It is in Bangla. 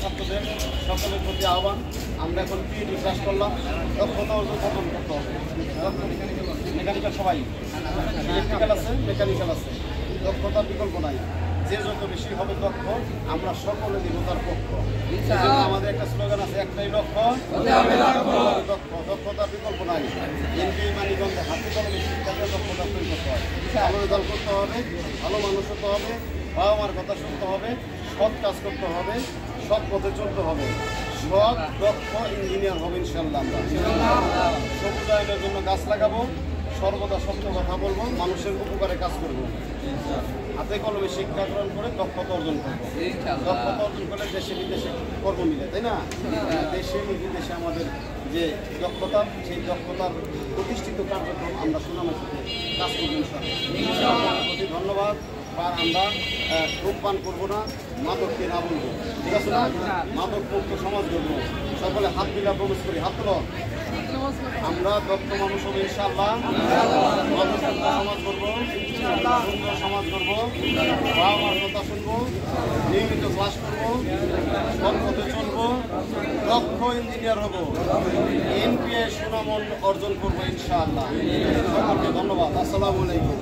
ছাত্রদের সকলের প্রতি আহ্বান, আমরা এখন পিএইচডি ক্লাস করলাম, দক্ষতা অর্জন করতে হবে। মেকানিক্যাল সবাই, ইলেকট্রিক্যাল আছে, মেকানিক্যাল আছে, দক্ষতার বিকল্প নাই। যে যত বেশি হবে দক্ষ, আমরা সকলে দেবতার পক্ষ। আমাদের একটা স্লোগান আছে, একটাই লক্ষ্য, দক্ষতার বিকল্প নাই। এমপি মানিগঞ্জে হাতে কলমে শিক্ষাকে দক্ষতা তৈরি করতে হয়, ভালো রেজাল্ট করতে হবে, ভালো মানুষ হতে হবে, বাবা মার কথা শুনতে হবে, সৎ কাজ করতে হবে, সৎ পথে চলতে হবে, সৎ দক্ষ ইঞ্জিনিয়ার হবে ইনশাল্লাহ। আমরা সবুজায়নের জন্য গাছ লাগাবো, সর্বদা সত্য কথা বলবো, মানুষের উপকারে কাজ করবো, হাতে কলমে শিক্ষা গ্রহণ করে দক্ষতা অর্জন করবো। দক্ষতা অর্জন করলে দেশে বিদেশে কর্ম মিলে, তাই না? দেশে বিদেশে আমাদের যে দক্ষতা, সেই দক্ষতার প্রতিষ্ঠিত কার্যক্রম আমরা সুনামের সাথে কাজ করবো ইনশাআল্লাহ। প্রতি ধন্যবাদ। আর আমরা ধূমপান করবো না, মাদককে না বলবো, ঠিক আছে না? মাদক মুক্ত সমাজ করবো, সকলে হাত মিলা প্রবেশ করি, হাত তোল। আমরা দক্ষ মানুষ হবো ইনশাআল্লাহ, মাদক মুক্ত সমাজ করবো, সুন্দর সমাজ করবো, বাবা মার কথা শুনবো, নিয়মিত ক্লাস করবো, সৎ পথে চলবো, দক্ষ ইঞ্জিনিয়ার হবো, এনপিএ সুনাম অর্জন করবো ইনশাআল্লাহ। সকলকে ধন্যবাদ। আসসালামু আলাইকুম।